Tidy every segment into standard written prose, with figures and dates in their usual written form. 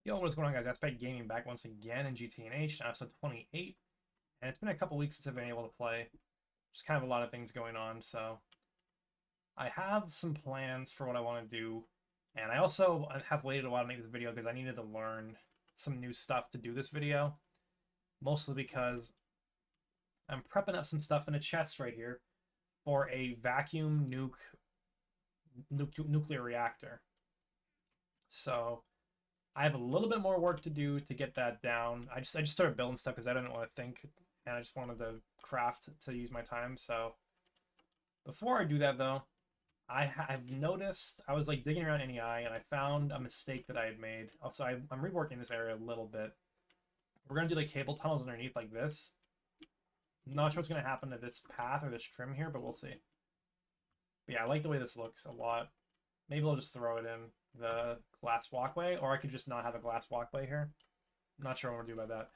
Yo, what's going on, guys? Aspect Gaming back once again in GTNH, episode 28. And it's been a couple weeks since I've been able to play. Just kind of a lot of things going on, so I have some plans for what I want to do. And I also have waited a while to make this video because I needed to learn some new stuff to do this video. Mostly because I'm prepping up some stuff in a chest right here for a vacuum nuclear reactor. So I have a little bit more work to do to get that down. I just started building stuff because I didn't want to think, and I just wanted to craft to use my time. So before I do that, though, I've noticed I was like digging around NEI and I found a mistake that I had made. Also, I'm reworking this area a little bit. We're gonna do like cable tunnels underneath like this. Not sure what's gonna happen to this path or this trim here, but we'll see. But yeah, I like the way this looks a lot. Maybe I'll just throw it in the glass walkway, or I could just not have a glass walkway here. I'm not sure what I'm gonna do about that.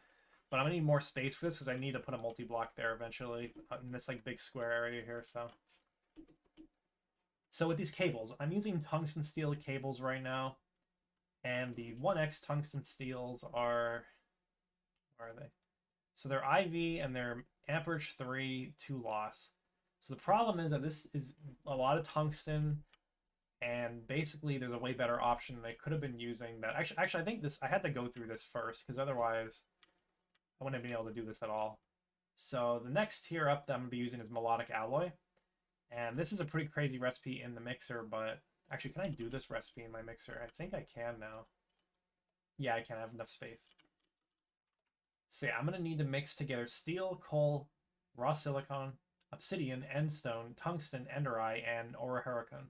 But I'm gonna need more space for this because I need to put a multi-block there eventually in this like big square area here. So with these cables, I'm using tungsten steel cables right now, and the 1X tungsten steels are, where are they? So they're IV and they're amperage 3 2 loss. So the problem is that this is a lot of tungsten, and basically there's a way better option I could have been using that. Actually, I think this, I had to go through this first because otherwise I wouldn't have been able to do this at all. So the next tier up that I'm going to be using is melodic alloy. And this is a pretty crazy recipe in the mixer, but actually, can I do this recipe in my mixer? I think I can now. Yeah, I can. I have enough space. So yeah, I'm going to need to mix together steel, coal, raw silicon, obsidian, endstone, tungsten, enderite, and orohurricane.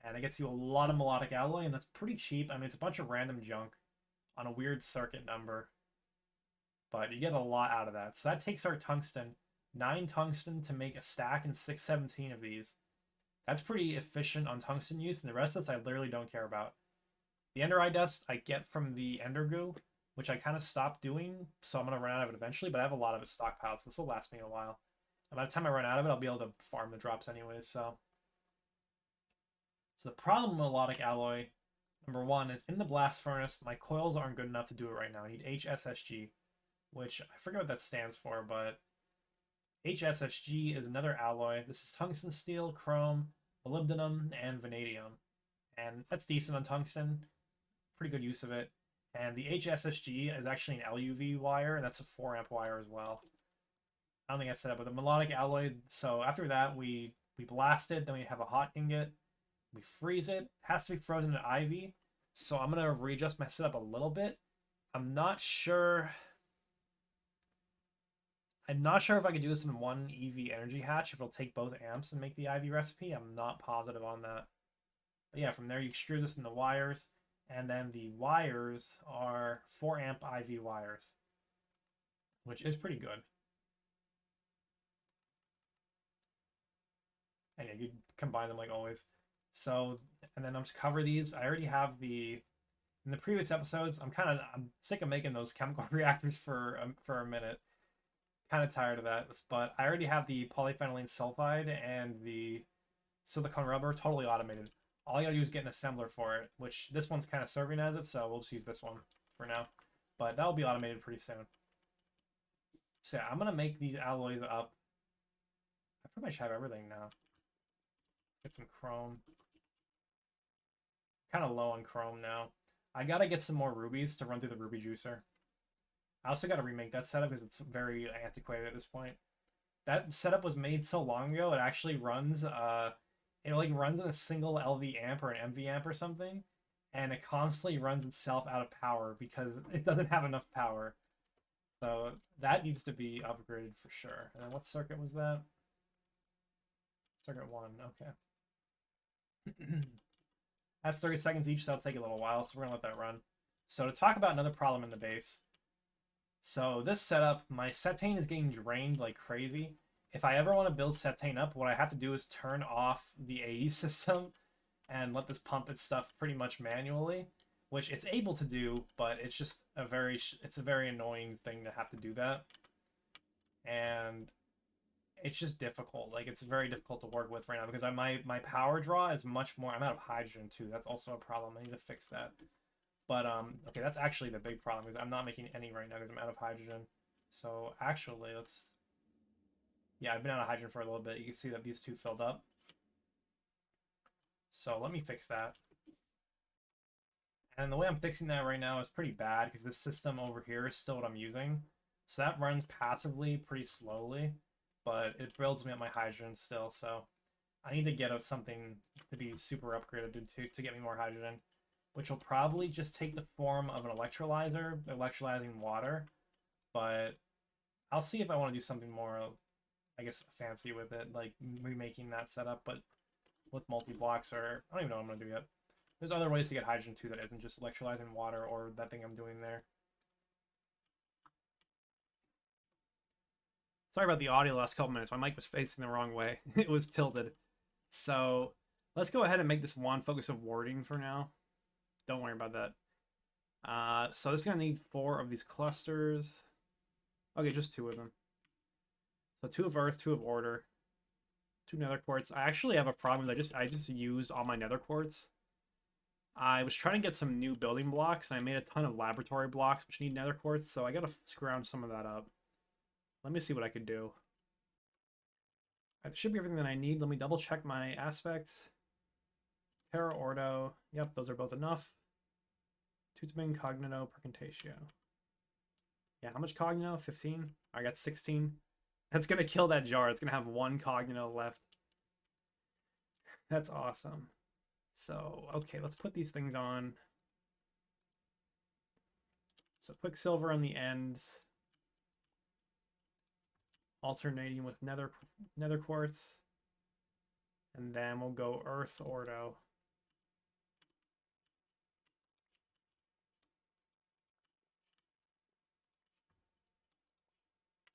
And it gets you a lot of melodic alloy, and that's pretty cheap. I mean, it's a bunch of random junk on a weird circuit number, but you get a lot out of that. So that takes our tungsten, 9 tungsten to make a stack and 617 of these. That's pretty efficient on tungsten use, and the rest of this I literally don't care about. The enderite dust I get from the ender goo, which I kind of stopped doing, so I'm going to run out of it eventually, but I have a lot of it stockpiled, so this will last me a while. And by the time I run out of it, I'll be able to farm the drops anyways, so the problem with melodic alloy, number one, is in the blast furnace, my coils aren't good enough to do it right now. I need HSSG, which I forget what that stands for, but HSSG is another alloy. This is tungsten steel, chrome, molybdenum, and vanadium. And that's decent on tungsten. Pretty good use of it. And the HSSG is actually an LUV wire, and that's a 4 amp wire as well. I don't think I said that, but the melodic alloy, so after that, we blast it, then we have a hot ingot. We freeze it. It has to be frozen in IV. So I'm going to readjust my setup a little bit. I'm not sure if I could do this in one EV energy hatch, if it'll take both amps and make the IV recipe. I'm not positive on that. But yeah, from there you extrude this in the wires, and then the wires are 4 amp IV wires, which is pretty good. And yeah, you combine them like always. So, and then I'm just cover these. I already have in the previous episodes, I'm sick of making those chemical reactors for a minute. Kind of tired of that, but I already have the polyphenylene sulfide and the silicone rubber totally automated. All I gotta do is get an assembler for it, which this one's kind of serving as it, so we'll just use this one for now. But that'll be automated pretty soon. So yeah, I'm gonna make these alloys up. I pretty much have everything now. Let's get some chrome. Kind of low on chrome now. I gotta get some more rubies to run through the ruby juicer. I also gotta remake that setup because it's very antiquated at this point. That setup was made so long ago, it actually runs it like runs in a single LV amp or an MV amp or something, and it constantly runs itself out of power because it doesn't have enough power. So that needs to be upgraded for sure. And then what circuit was that? Circuit 1, okay. That's 30 seconds each, so that'll take a little while, so we're gonna let that run. So to talk about another problem in the base. So this setup, my cetane is getting drained like crazy. If I ever want to build cetane up, what I have to do is turn off the AE system and let this pump its stuff pretty much manually, which it's able to do, but it's just it's a very annoying thing to have to do that. And it's just difficult. Like, it's very difficult to work with right now because my power draw is much more. I'm out of hydrogen too. That's also a problem. I need to fix that. But okay, that's actually the big problem is I'm not making any right now because I'm out of hydrogen. So actually, let's. Yeah, I've been out of hydrogen for a little bit. You can see that these two filled up. So let me fix that. And the way I'm fixing that right now is pretty bad because this system over here is still what I'm using. So that runs passively pretty slowly, but it builds me up my hydrogen still. So I need to get something to be super upgraded to get me more hydrogen, which will probably just take the form of an electrolyzer, electrolyzing water. But I'll see if I want to do something more, I guess, fancy with it, like remaking that setup, but with multi-blocks, or I don't even know what I'm going to do yet. There's other ways to get hydrogen too that isn't just electrolyzing water or that thing I'm doing there. Sorry about the audio the last couple minutes. My mic was facing the wrong way. It was tilted. So let's go ahead and make this one focus of warding for now. Don't worry about that. So this is going to need 4 of these clusters. Okay, just 2 of them. So 2 of earth, 2 of order, 2 nether quartz. I actually have a problem. I just used all my nether quartz. I was trying to get some new building blocks, and I made a ton of laboratory blocks, which need nether quartz, so I gotta scrounge some of that up. Let me see what I could do. It should be everything that I need. Let me double check my aspects. Terra Ordo. Yep, those are both enough. Tutsman, Cognito, Percantatio. Yeah, how much Cognito? 15? I got 16. That's gonna kill that jar. It's gonna have 1 Cognito left. That's awesome. So, okay, let's put these things on. So Quicksilver on the ends. Alternating with nether quartz. And then we'll go Earth Ordo.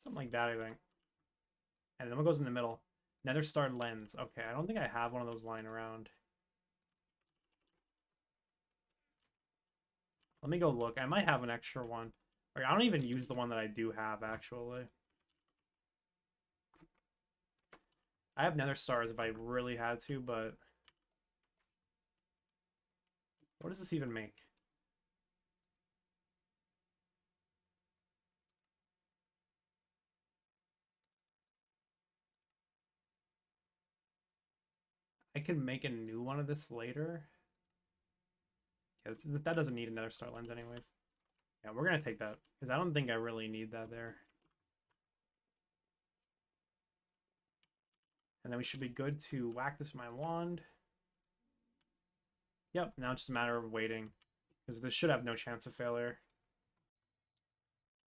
Something like that, I think. And then what goes in the middle? Nether Star Lens. Okay, I don't think I have one of those lying around. Let me go look. I might have an extra one. Or I don't even use the one that I do have, actually. I have nether stars if I really had to, but... What does this even make? I could make a new one of this later. Yeah, that doesn't need another star lens anyways. Yeah, we're going to take that, because I don't think I really need that there. And then we should be good to whack this with my wand. Yep, now it's just a matter of waiting, because this should have no chance of failure.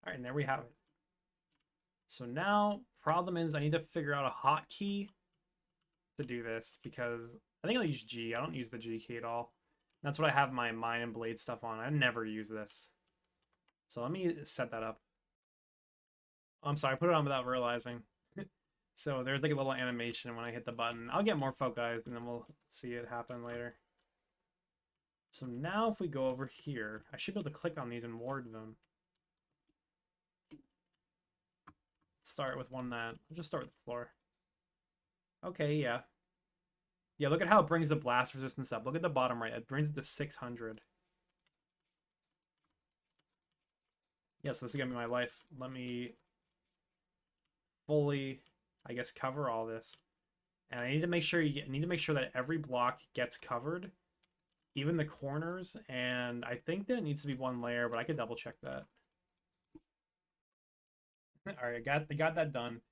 Alright, and there we have it. So now, problem is I need to figure out a hotkey to do this, because I think I'll use G. I don't use the G key at all. That's what I have my mine and blade stuff on. I never use this. So let me set that up. Oh, I'm sorry, I put it on without realizing. So there's like a little animation when I hit the button. I'll get more focused and then we'll see it happen later. So now if we go over here, I should be able to click on these and ward them. Let's start with one that, we'll just start with the floor. Okay, yeah. Yeah, look at how it brings the blast resistance up. Look at the bottom right, it brings it to 600. Yes, this is gonna be my life. Let me fully, I guess, cover all this. And I need to make sure that every block gets covered, even the corners. And I think that it needs to be 1 layer, but I could double check that. All right, I got that done.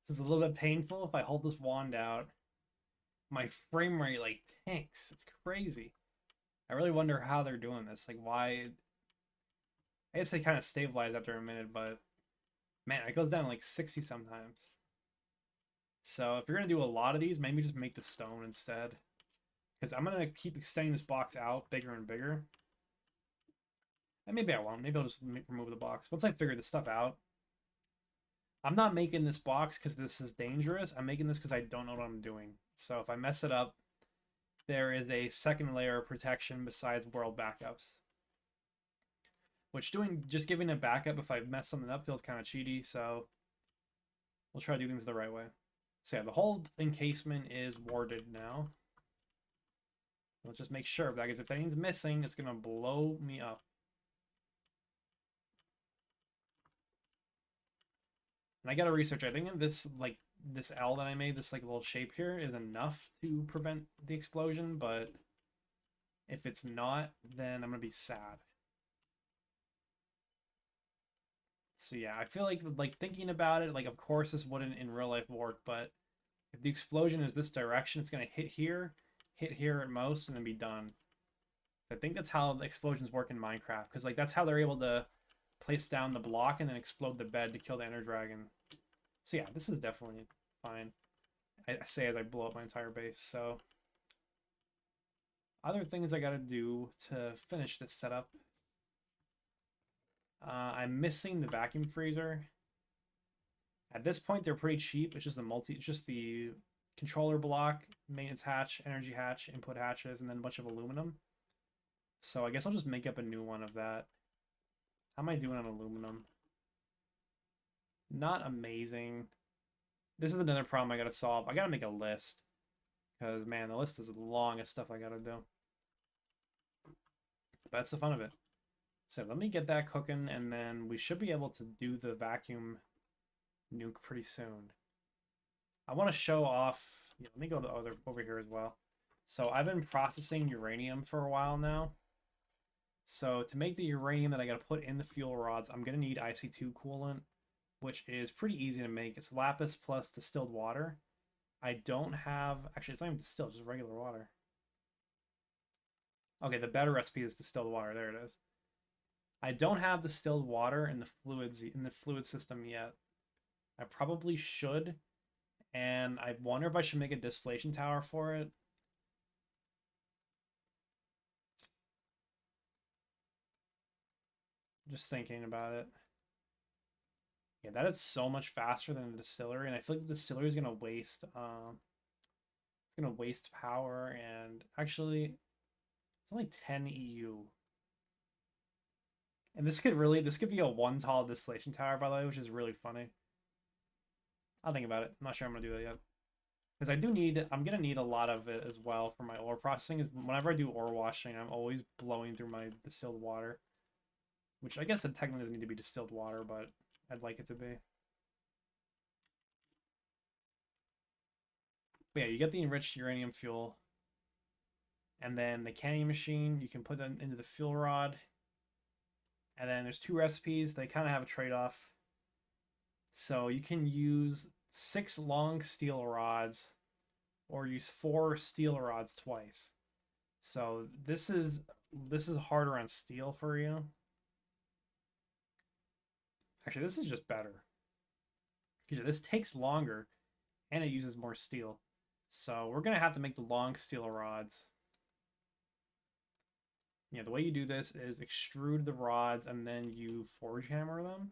This is a little bit painful. If I hold this wand out, my frame rate like tanks. It's crazy. I really wonder how they're doing this. Like, why? I guess they kind of stabilize after a minute, but man, it goes down to like 60 sometimes. So if you're going to do a lot of these, maybe just make the stone instead. Because I'm going to keep extending this box out bigger and bigger. And maybe I won't. Maybe I'll just remove the box. Once I figure this stuff out. I'm not making this box because this is dangerous. I'm making this because I don't know what I'm doing. So if I mess it up, there is a second layer of protection besides world backups. Which just giving a backup if I mess something up feels kind of cheaty. So we'll try to do things the right way. So yeah, the whole encasement is warded now. Let's just make sure, because if anything's missing, it's gonna blow me up. And I gotta research. I think this this L that I made, this like little shape here, is enough to prevent the explosion. But if it's not, then I'm gonna be sad. So yeah, I feel like thinking about it, like of course this wouldn't in real life work, but if the explosion is this direction, it's gonna hit here at most, and then be done. I think that's how the explosions work in Minecraft, because like that's how they're able to place down the block and then explode the bed to kill the Ender Dragon. So yeah, this is definitely fine. I say as I blow up my entire base. So other things I gotta do to finish this setup. I'm missing the vacuum freezer. At this point, they're pretty cheap. It's just the controller block, maintenance hatch, energy hatch, input hatches, and then a bunch of aluminum. So I guess I'll just make up a new one of that. How am I doing on aluminum? Not amazing. This is another problem I gotta solve. I gotta make a list. Because, man, the list is long as stuff I gotta do. But that's the fun of it. So let me get that cooking, and then we should be able to do the vacuum nuke pretty soon. I want to show off... Yeah, let me go over here as well. So I've been processing uranium for a while now. So to make the uranium that I got to put in the fuel rods, I'm going to need IC2 coolant, which is pretty easy to make. It's lapis plus distilled water. I don't have... Actually, it's not even distilled, just regular water. Okay, the better recipe is distilled water. There it is. I don't have distilled water in the fluid system yet. I probably should, and I wonder if I should make a distillation tower for it. Just thinking about it. Yeah, that is so much faster than the distillery, and I feel like the distillery is gonna waste. It's gonna waste power, and actually, it's only 10 EU. And this could be a one tall distillation tower, by the way, which is really funny. I'll think about it. I'm not sure I'm gonna do that yet. Because I'm gonna need a lot of it as well for my ore processing. Is whenever I do ore washing, I'm always blowing through my distilled water. Which I guess it technically doesn't need to be distilled water, but I'd like it to be. But yeah, you get the enriched uranium fuel. And then the canning machine, you can put them into the fuel rod. And then there's two recipes. They kind of have a trade-off. So you can use 6 long steel rods or use 4 steel rods twice. So this is harder on steel for you. Actually, this is just better. This takes longer and it uses more steel. So we're going to have to make the long steel rods. Yeah, the way you do this is extrude the rods and then you forge hammer them.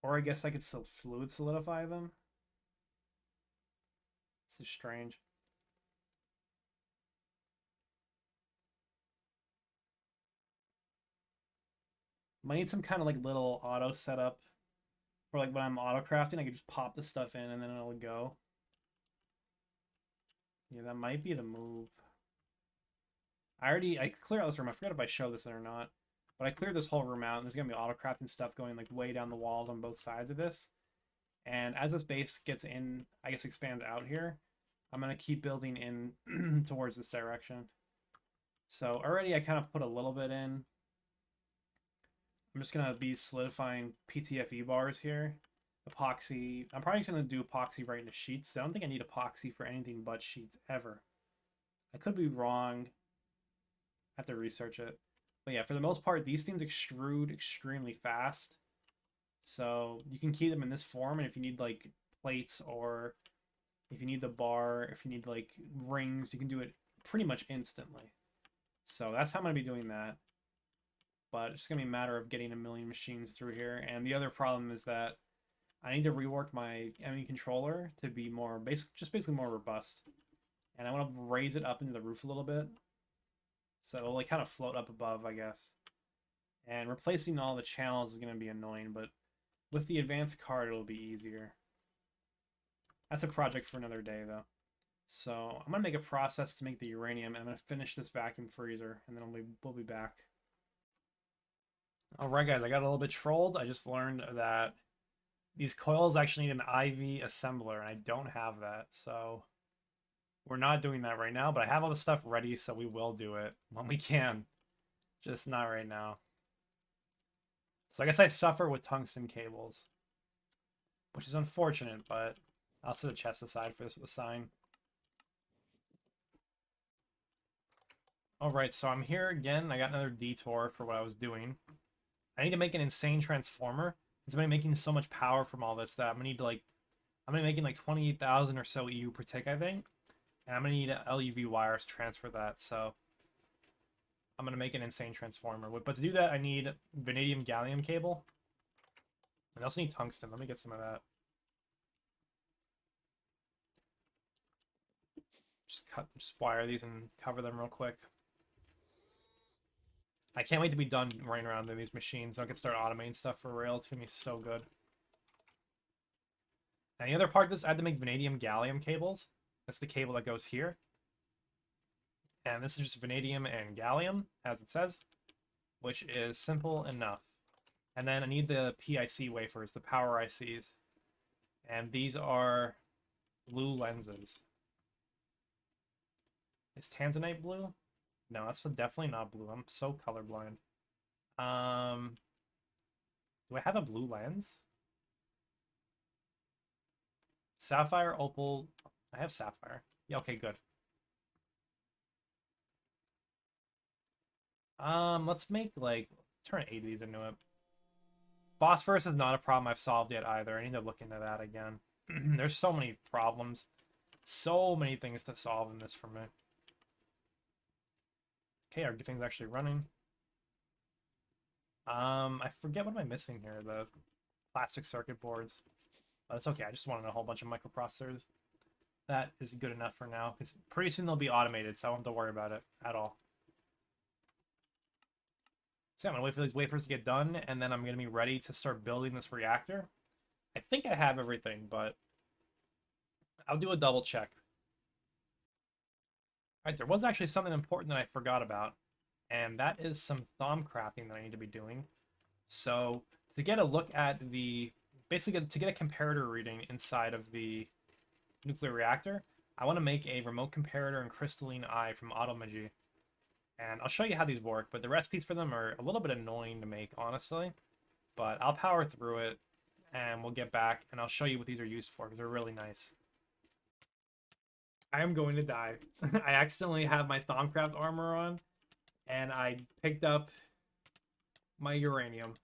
Or I guess I could still fluid solidify them. This is strange. Might need some kind of like little auto setup. Or like when I'm auto crafting, I could just pop the stuff in and then it'll go. Yeah, that might be the move. I cleared out this room. I forgot if I showed this or not. But I cleared this whole room out, and there's going to be auto crafting stuff going like way down the walls on both sides of this. And as this base gets in, I guess expands out here, I'm going to keep building in towards this direction. So already I kind of put a little bit in. I'm just going to be solidifying PTFE bars here. Epoxy. I'm probably just going to do epoxy right into sheets. I don't think I need epoxy for anything but sheets ever. I could be wrong. I have to research it. But yeah, for the most part, these things extrude extremely fast. So you can keep them in this form, and if you need like plates or if you need the bar, if you need like rings, you can do it pretty much instantly. So that's how I'm going to be doing that. But it's going to be a matter of getting a million machines through here. And the other problem is that I need to rework my ME controller to be more basically more robust. And I want to raise it up into the roof a little bit. So it'll like kind of float up above, I guess. And replacing all the channels is going to be annoying, but with the advanced card, it'll be easier. That's a project for another day, though. So I'm gonna make a process to make the uranium, and I'm gonna finish this vacuum freezer, and then we'll be back. All right, guys, I got a little bit trolled. I just learned that these coils actually need an IV assembler, and I don't have that, so we're not doing that right now. But I have all the stuff ready, so we will do it when we can, just not right now. So I guess I suffer with tungsten cables, which is unfortunate, but I'll set the chest aside for this with a sign. All right, so I'm here again. I got another detour for what I was doing. I need to make an insane transformer. It's been making so much power from all this that I'm gonna need to I'm gonna be making like 28,000 or so EU per tick, I think. And I'm gonna need LUV wires to transfer that, so I'm gonna make an insane transformer. But to do that, I need vanadium gallium cable. And I also need tungsten. Let me get some of that. Just wire these and cover them real quick. I can't wait to be done running around in these machines. I can start automating stuff for real. It's gonna be so good. And the other part of this, I had to make vanadium gallium cables. That's the cable that goes here. And this is just vanadium and gallium, as it says, which is simple enough. And then I need the PIC wafers, the power ICs. And these are blue lenses. Is tanzanite blue? No, that's definitely not blue. I'm so colorblind. Do I have a blue lens? Sapphire, opal. I have sapphire. Yeah, okay, good. Let's make let's turn 8 of these into it. Phosphorus is not a problem I've solved yet either. I need to look into that again. There's so many problems. So many things to solve in this for me. Okay, our thing's actually running. I forget what am I missing here. The plastic circuit boards. But it's okay. I just wanted a whole bunch of microprocessors. That is good enough for now, because pretty soon they'll be automated, so I don't have to worry about it at all. So I'm going to wait for these wafers to get done, and then I'm going to be ready to start building this reactor. I think I have everything, but I'll do a double check. All right, there was actually something important that I forgot about, and that is some thom crafting that I need to be doing. So to get a look at basically to get a comparator reading inside of the nuclear reactor, I want to make a remote comparator and crystalline eye from Automagy. And I'll show you how these work, but the recipes for them are a little bit annoying to make, honestly. But I'll power through it, and we'll get back, and I'll show you what these are used for, because they're really nice. I am going to die. I accidentally have my Thaumcraft armor on, and I picked up my uranium.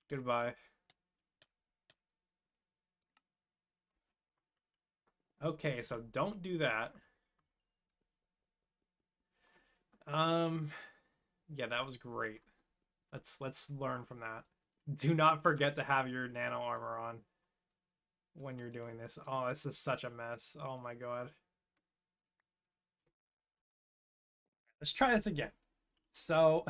Goodbye. Okay, so don't do that. Yeah, that was great. Let's learn from that. Do not forget to have your nano armor on when you're doing this. Oh, this is such a mess. Oh my god. Let's try this again. So,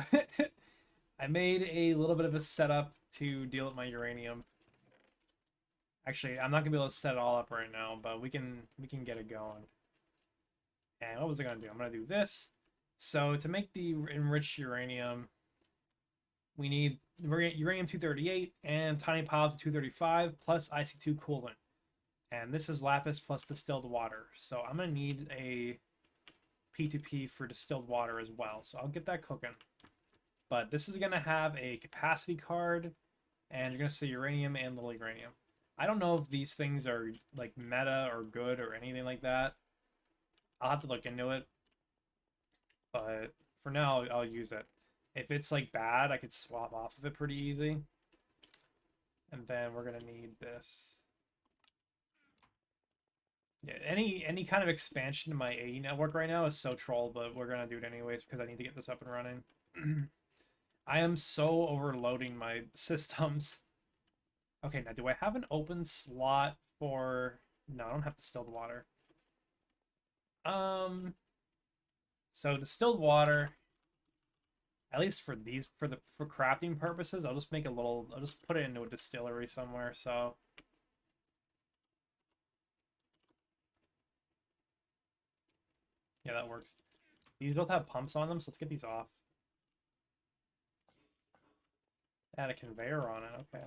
I made a little bit of a setup to deal with my uranium. Actually, I'm not gonna be able to set it all up right now, but we can get it going. And what was I gonna do? I'm gonna do this. So to make the enriched uranium, we need uranium-238 and tiny piles of 235 plus IC2 coolant. And this is lapis plus distilled water. So I'm gonna need a P2P for distilled water as well. So I'll get that cooking. But this is gonna have a capacity card, and you're gonna see uranium and little uranium. I don't know if these things are like meta or good or anything like that. I'll have to look into it. But for now, I'll use it. If it's like bad, I could swap off of it pretty easy. And then we're gonna need this. Yeah, any kind of expansion to my AE network right now is so troll, but we're gonna do it anyways because I need to get this up and running. I am so overloading my systems. Okay, now do I have an open slot for... No, I don't have distilled water. So distilled water, at least for these, for crafting purposes, I'll just make a little, I'll just put it into a distillery somewhere, so. Yeah, that works. These both have pumps on them, so let's get these off. Add a conveyor on it, okay.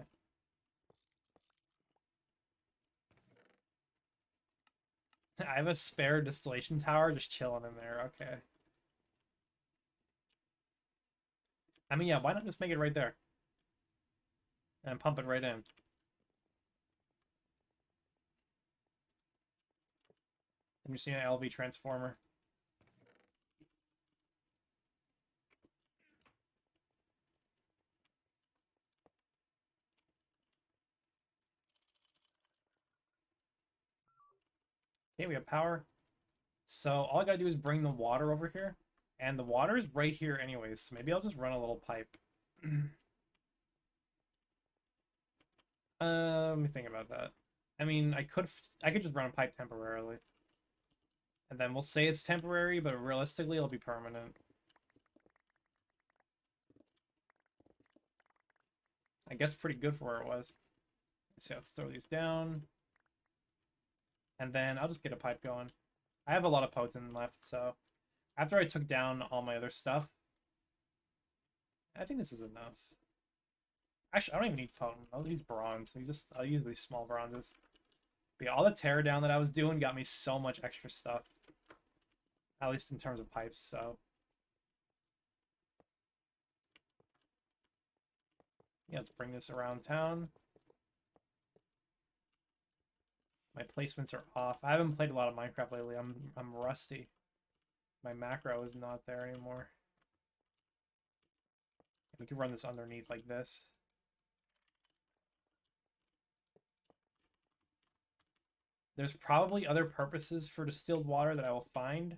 I have a spare distillation tower just chilling in there, okay. I mean, yeah, why not just make it right there? And pump it right in. I'm just seeing an LV transformer. Okay, we have power. So all I gotta do is bring the water over here. And the water is right here anyways, so maybe I'll just run a little pipe. Let me think about that. I mean, I could just run a pipe temporarily. And then we'll say it's temporary, but realistically it'll be permanent. I guess pretty good for where it was. So let's throw these down. And then I'll just get a pipe going. I have a lot of potent left, so after I took down all my other stuff, I think this is enough. Actually, I don't even need totem. I'll use bronze. I'll use these small bronzes. But yeah, all the tear down that I was doing got me so much extra stuff. At least in terms of pipes, so. Yeah, let's bring this around town. My placements are off. I haven't played a lot of Minecraft lately. I'm rusty. My macro is not there anymore. We can run this underneath like this. There's probably other purposes for distilled water that I will find.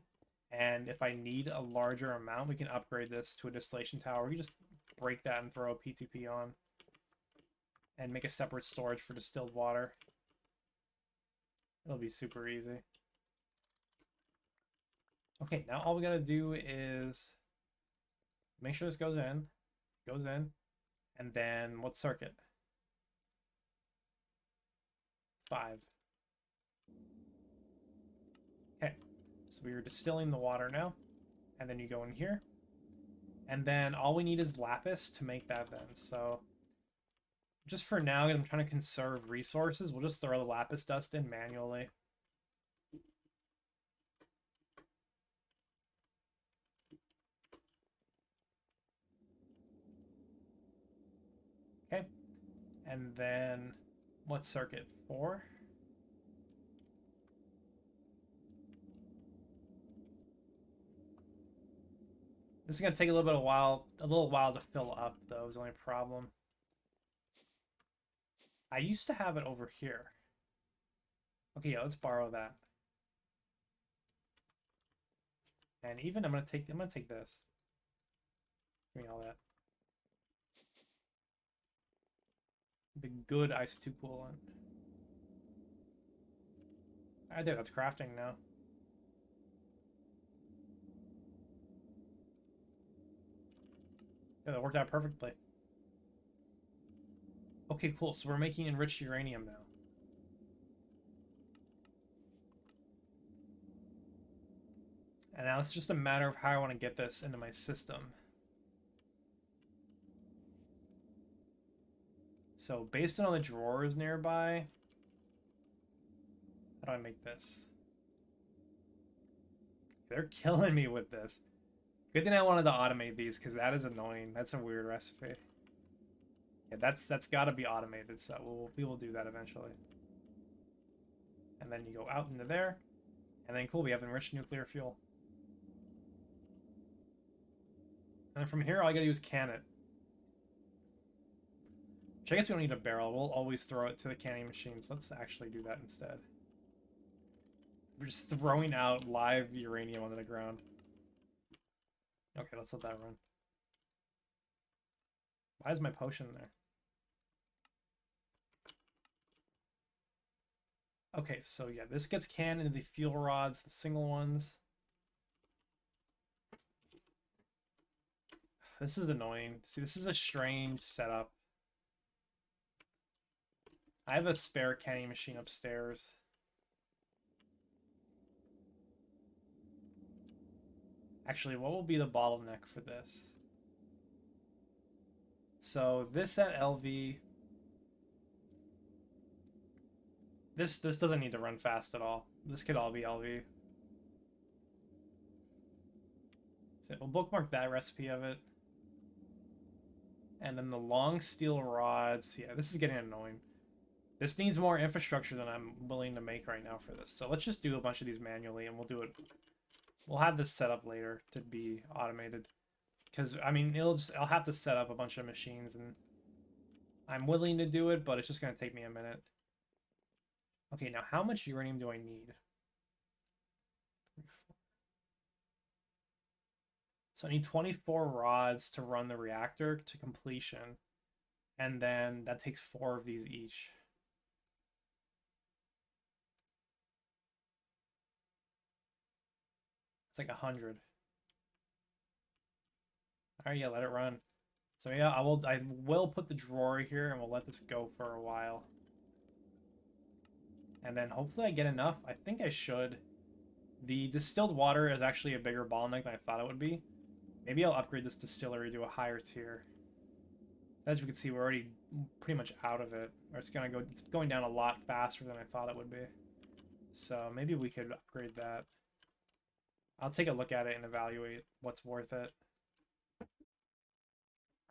And if I need a larger amount, we can upgrade this to a distillation tower. We can just break that and throw a P2P on. And make a separate storage for distilled water. It'll be super easy. Okay, now all we gotta do is make sure this goes in. And then what circuit? 5. Okay, so we are distilling the water now. And then you go in here. And then all we need is lapis to make that then. So just for now, I'm trying to conserve resources. We'll just throw the lapis dust in manually. Okay. And then what circuit? 4? This is gonna take a little while to fill up though, is the only problem. I used to have it over here. Okay, yeah, let's borrow that. And even I'm gonna take this. Give me all that. The good ice 2 coolant. Alright there, that's crafting now. Yeah, that worked out perfectly. Okay, cool. So we're making enriched uranium now. And now it's just a matter of how I want to get this into my system. So based on all the drawers nearby, how do I make this? They're killing me with this. Good thing I wanted to automate these because that is annoying. That's a weird recipe. Yeah, that's got to be automated, so we will do that eventually. And then you go out into there, and then cool, we have enriched nuclear fuel. And then from here, all I gotta do is can it. Which I guess we don't need a barrel. We'll always throw it to the canning machines. Let's actually do that instead. We're just throwing out live uranium onto the ground. Okay, let's let that run. Why is my potion there? Okay, so yeah, this gets canned into the fuel rods, the single ones. This is annoying. See, this is a strange setup. I have a spare canning machine upstairs. Actually, what will be the bottleneck for this? So this at LV. This doesn't need to run fast at all. This could all be LV. So we'll bookmark that recipe of it. And then the long steel rods. Yeah, this is getting annoying. This needs more infrastructure than I'm willing to make right now for this. So let's just do a bunch of these manually, and we'll do it. We'll have this set up later to be automated. Because, I mean, I'll have to set up a bunch of machines, and I'm willing to do it, but it's just going to take me a minute. Okay, now how much uranium do I need? So I need 24 rods to run the reactor to completion. And then that takes 4 of these each. It's like 100. Alright, yeah, let it run. So yeah, I will put the drawer here and we'll let this go for a while. And then hopefully I get enough. I think I should. The distilled water is actually a bigger bottleneck than I thought it would be. Maybe I'll upgrade this distillery to a higher tier. As you can see, we're already pretty much out of it. Or it's going down a lot faster than I thought it would be. So maybe we could upgrade that. I'll take a look at it and evaluate what's worth it.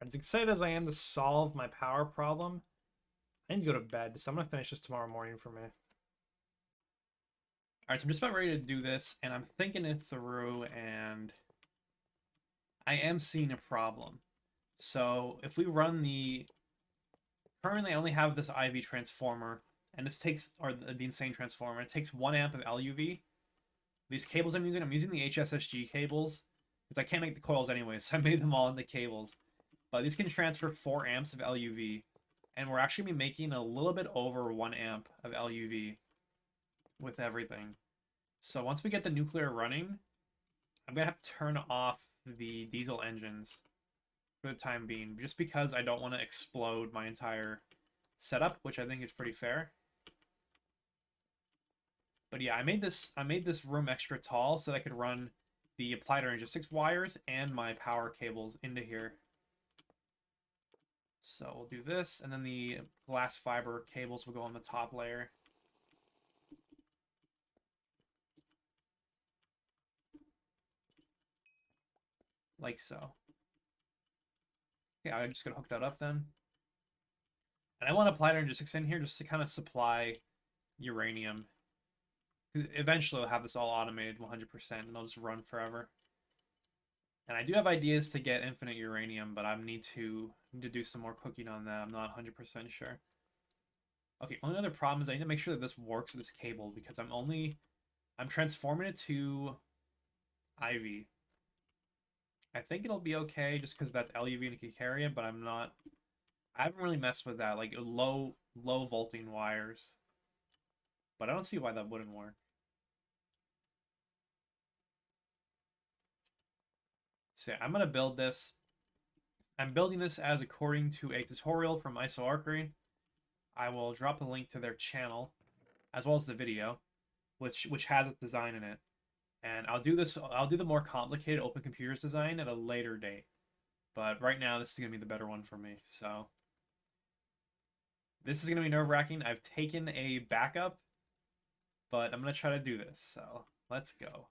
As excited as I am to solve my power problem, I need to go to bed, so I'm going to finish this tomorrow morning for me. Alright, so I'm just about ready to do this, and I'm thinking it through, and I am seeing a problem. So if we run currently I only have this IV transformer, and this takes, or the insane transformer, it takes 1 amp of LUV. These cables I'm using the HSSG cables, because I can't make the coils anyway, so I made them all into cables. But these can transfer 4 amps of LUV, and we're actually going to be making a little bit over 1 amp of LUV with everything. So once we get the nuclear running, I'm going to have to turn off the diesel engines for the time being, just because I don't want to explode my entire setup, which I think is pretty fair. But yeah, I made this room extra tall so that I could run the applied range of 6 wires and my power cables into here. So we'll do this, and then the glass fiber cables will go on the top layer. Like so. Okay, I'm just gonna hook that up then. And I want applied range of 6 in here just to kind of supply uranium. Because eventually I'll have this all automated 100% and it'll just run forever. And I do have ideas to get infinite uranium, but I need to do some more cooking on that. I'm not 100% sure. Okay, only other problem is I need to make sure that this works with this cable, because I'm transforming it to IV. I think it'll be okay just because that LUV and can carry it, but I haven't really messed with that, like low volting wires. But I don't see why that wouldn't work. So I'm gonna build this. I'm building this as according to a tutorial from IsoArchery. I will drop a link to their channel, as well as the video, which has a design in it. And I'll do the more complicated Open Computers design at a later date. But right now, this is going to be the better one for me. So this is going to be nerve-wracking. I've taken a backup, but I'm going to try to do this. So let's go.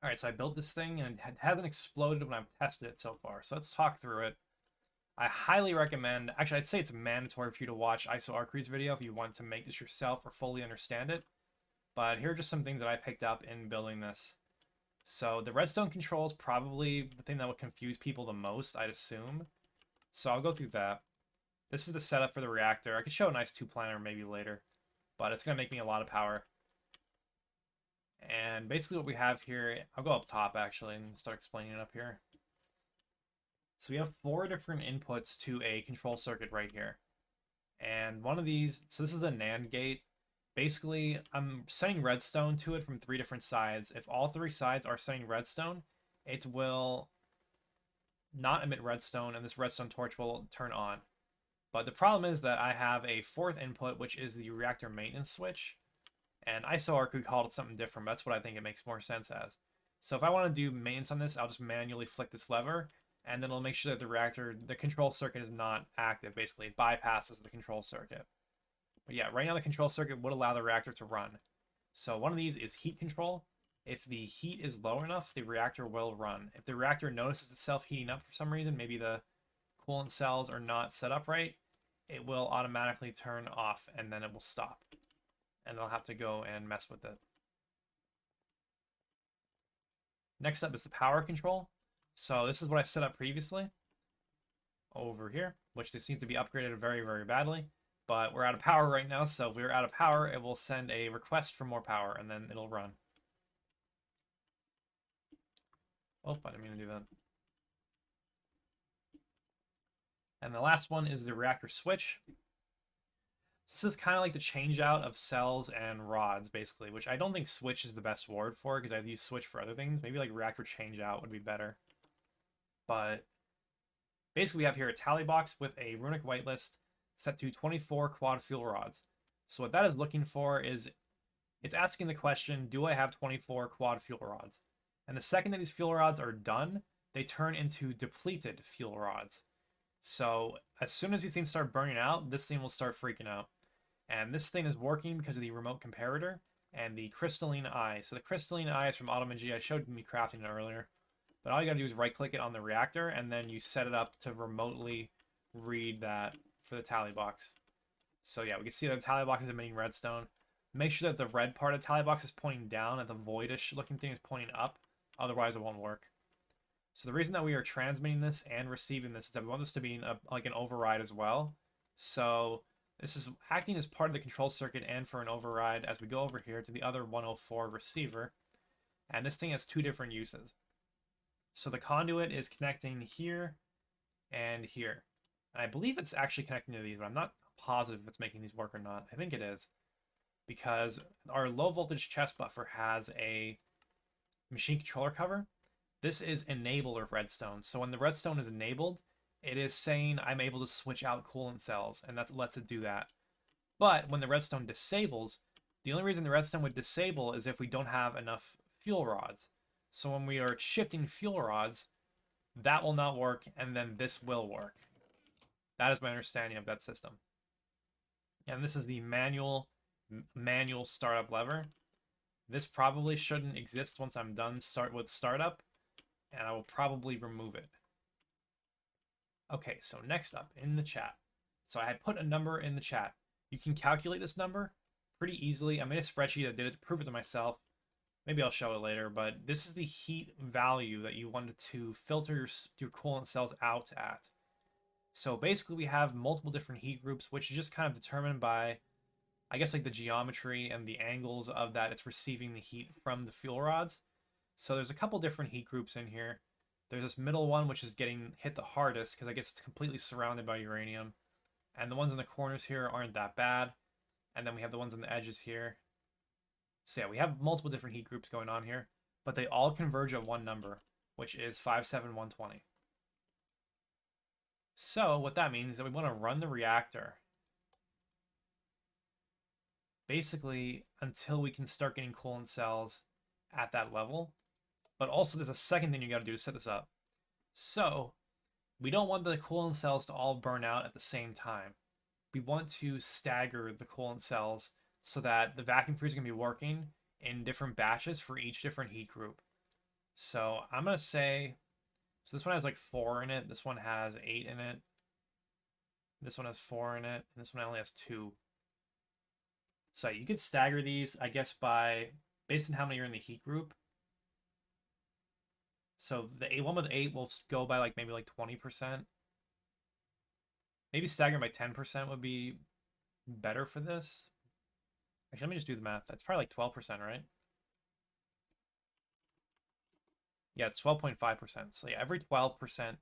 All right, so I built this thing, and it hasn't exploded when I've tested it so far. So let's talk through it. I highly recommend, actually, I'd say it's mandatory for you to watch IsoArchery's video if you want to make this yourself or fully understand it. But here are just some things that I picked up in building this. So the redstone control is probably the thing that would confuse people the most, I'd assume. So I'll go through that. This is the setup for the reactor. I could show a nice 2-planar maybe later, but it's going to make me a lot of power. And basically what we have here, I'll go up top actually and start explaining it up here. So we have 4 different inputs to a control circuit right here. And one of these, so this is a NAND gate. Basically, I'm setting redstone to it from 3 different sides. If all 3 sides are setting redstone, it will not emit redstone, and this redstone torch will turn on. But the problem is that I have a 4th input, which is the reactor maintenance switch. And IsoArc called it something different, but that's what I think it makes more sense as. So if I want to do maintenance on this, I'll just manually flick this lever, and then it'll make sure that the control circuit is not active, basically. It bypasses the control circuit. But yeah, right now the control circuit would allow the reactor to run. So one of these is heat control. If the heat is low enough, the reactor will run. If the reactor notices itself heating up for some reason, maybe the coolant cells are not set up right, it will automatically turn off and then it will stop. And they'll have to go and mess with it. Next up is the power control. So this is what I set up previously over here, which this seems to be upgraded very, very badly. But we're out of power right now, so if we're out of power, it will send a request for more power, and then it'll run. Oh, I didn't mean to do that. And the last one is the reactor switch. This is kind of like the change out of cells and rods, basically, which I don't think switch is the best word for, because I've used switch for other things. Maybe like reactor change out would be better. But basically we have here a tally box with a runic whitelist set to 24 quad fuel rods. So what that is looking for is, it's asking the question, do I have 24 quad fuel rods? And the second that these fuel rods are done, they turn into depleted fuel rods. So as soon as these things start burning out, this thing will start freaking out. And this thing is working because of the remote comparator and the crystalline eye. So the crystalline eye is from AutomaG. I showed me crafting it earlier. But all you gotta do is right click it on the reactor and then you set it up to remotely read that for the tally box. So yeah, we can see that the tally box is emitting redstone. Make sure that the red part of the tally box is pointing down and the voidish looking thing is pointing up. Otherwise it won't work. So the reason that we are transmitting this and receiving this is that we want this to be like an override as well. So this is acting as part of the control circuit and for an override as we go over here to the other 104 receiver. And this thing has two different uses. So the conduit is connecting here and here. And I believe it's actually connecting to these, but I'm not positive if it's making these work or not. I think it is. Because our low voltage chest buffer has a machine controller cover. This is enabler redstone. So when the redstone is enabled, it is saying I'm able to switch out coolant cells, and that lets it do that. But when the redstone disables, the only reason the redstone would disable is if we don't have enough fuel rods. So when we are shifting fuel rods, that will not work, and then this will work. That is my understanding of that system. And this is the manual startup lever. This probably shouldn't exist once I'm done with startup, and I will probably remove it. Okay, so next up in the chat. So I had put a number in the chat. You can calculate this number pretty easily. I made a spreadsheet that did it to prove it to myself. Maybe I'll show it later, but this is the heat value that you wanted to filter your coolant cells out at. So basically we have multiple different heat groups, which is just kind of determined by, I guess, like the geometry and the angles of that it's receiving the heat from the fuel rods. So there's a couple different heat groups in here. There's this middle one, which is getting hit the hardest because I guess it's completely surrounded by uranium. And the ones in the corners here aren't that bad. And then we have the ones on the edges here. So yeah, we have multiple different heat groups going on here, but they all converge at one number, which is 57120. So what that means is that we want to run the reactor basically until we can start getting coolant cells at that level. But also there's a second thing you got to do to set this up. So we don't want the coolant cells to all burn out at the same time. We want to stagger the coolant cells so that the vacuum freezer can be working in different batches for each different heat group. So I'm going to say, so this one has like 4 in it. This one has 8 in it. This one has 4 in it. And this one only has 2. So you could stagger these, I guess, based on how many are in the heat group. So the one with 8 will go by like maybe like 20%. Maybe staggering by 10% would be better for this. Actually, let me just do the math. That's probably like 12%, right? Yeah, it's 12.5%. So yeah, every 12%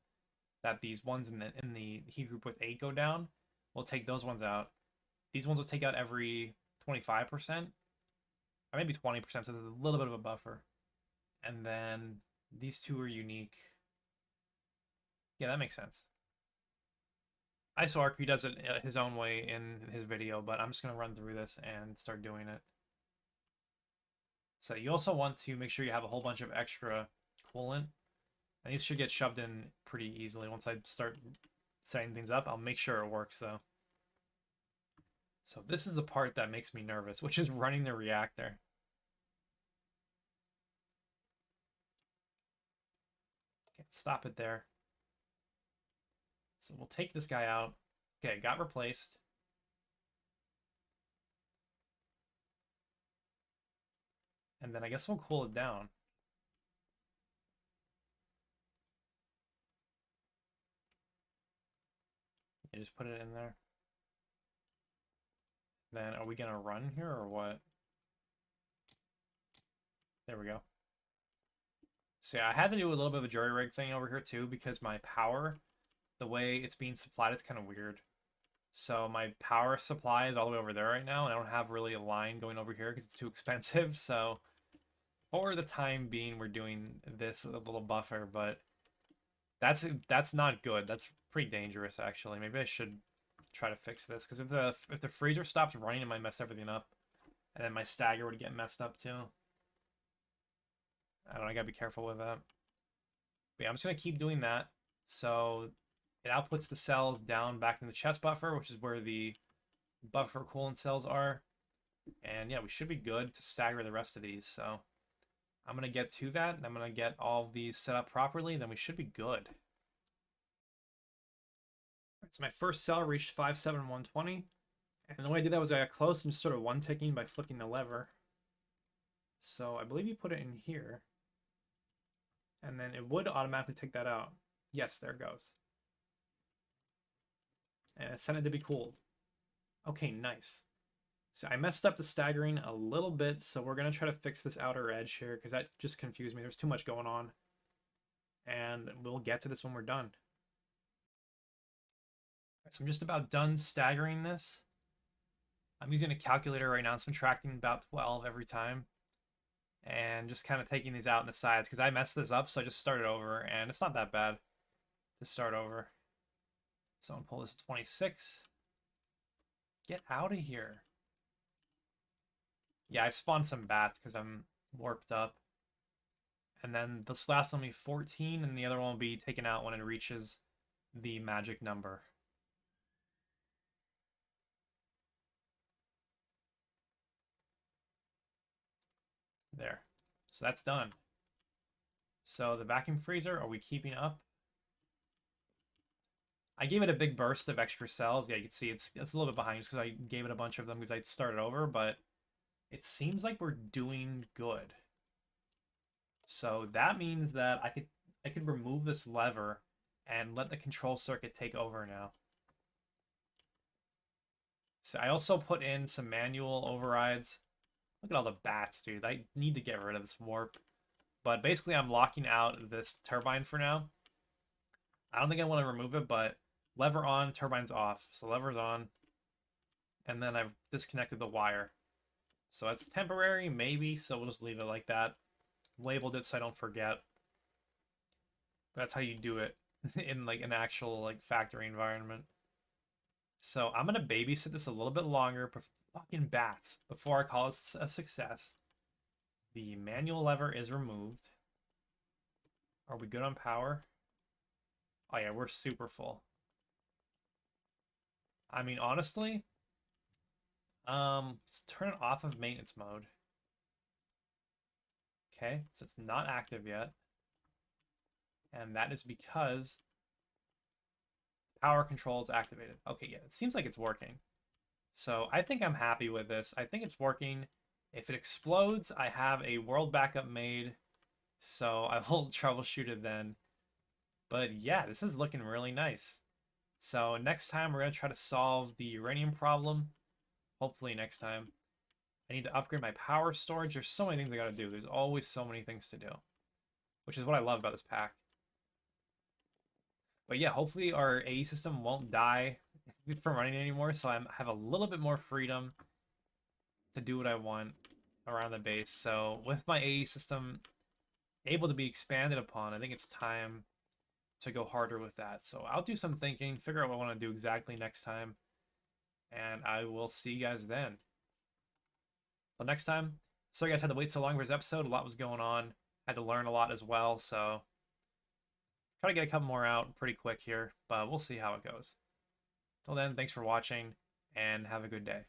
that these ones in the heat group with 8 go down, we'll take those ones out. These ones will take out every 25%, or maybe 20%, so there's a little bit of a buffer. And then these two are unique. Yeah, that makes sense. IsoArc does it his own way in his video, but I'm just going to run through this and start doing it. So you also want to make sure you have a whole bunch of extra coolant. And these should get shoved in pretty easily. Once I start setting things up, I'll make sure it works though. So this is the part that makes me nervous, which is running the reactor. Okay, stop it there. So we'll take this guy out. Okay, got replaced. And then I guess we'll cool it down. You just put it in there. Then are we gonna run here or what? There we go. So yeah, I had to do a little bit of a jury rig thing over here too because my power, the way it's being supplied, is kind of weird. So my power supply is all the way over there right now, and I don't have really a line going over here because it's too expensive. So for the time being, we're doing this with a little buffer, but that's not good. That's pretty dangerous, actually. Maybe I should try to fix this because if the freezer stops running, it might mess everything up, and then my stagger would get messed up too. I don't know. I gotta be careful with that. But yeah, I'm just gonna keep doing that. So it outputs the cells down back in the chest buffer, which is where the buffer coolant cells are. And yeah, we should be good to stagger the rest of these. So I'm gonna get to that, and I'm gonna get all of these set up properly, and then we should be good. So my first cell reached 57120, and the way I did that was I got close and just sort of one-ticking by flicking the lever. So I believe you put it in here, and then it would automatically take that out. Yes, there it goes. And I sent it to be cooled. Okay, nice. So I messed up the staggering a little bit, so we're going to try to fix this outer edge here, because that just confused me. There's too much going on. And we'll get to this when we're done. So I'm just about done staggering this. I'm using a calculator right now. I'm subtracting about 12 every time. And just kind of taking these out in the sides, because I messed this up, so I just started over, and it's not that bad to start over. So I'm going to pull this to 26. Get out of here. Yeah, I spawned some bats because I'm warped up. And then this last one will be 14, and the other one will be taken out when it reaches the magic number. There. So that's done. So the vacuum freezer, are we keeping up? I gave it a big burst of extra cells. Yeah, you can see it's a little bit behind because I gave it a bunch of them because I started over, but it seems like we're doing good. So that means that I could remove this lever and let the control circuit take over now. So I also put in some manual overrides. Look at all the bats, dude. I need to get rid of this warp. But basically, I'm locking out this turbine for now. I don't think I want to remove it, but lever on, turbine's off. So lever's on. And then I've disconnected the wire. So it's temporary, maybe, so we'll just leave it like that. Labeled it so I don't forget. That's how you do it in like an actual like factory environment. So I'm gonna babysit this a little bit longer. Fucking bats. Before I call it a success. The manual lever is removed. Are we good on power? Oh yeah, we're super full. I mean, honestly, let's turn it off of maintenance mode. Okay, so it's not active yet. And that is because power control is activated. Okay, yeah, it seems like it's working. So I think I'm happy with this. I think it's working. If it explodes, I have a world backup made, so I will troubleshoot it then. But yeah, this is looking really nice. So next time we're going to try to solve the uranium problem. Hopefully next time. I need to upgrade my power storage. There's so many things I got to do. There's always so many things to do, which is what I love about this pack. But yeah, hopefully our AE system won't die from running anymore, so I have a little bit more freedom to do what I want around the base. So with my AE system able to be expanded upon, I think it's time to go harder with that. So I'll do some thinking, figure out what I want to do exactly next time, and I will see you guys then. Till next time, Sorry guys had to wait so long for this episode. A lot was going on. Had to learn a lot as well, so try to get a couple more out pretty quick here, but we'll see how it goes. Till then, thanks for watching, and have a good day.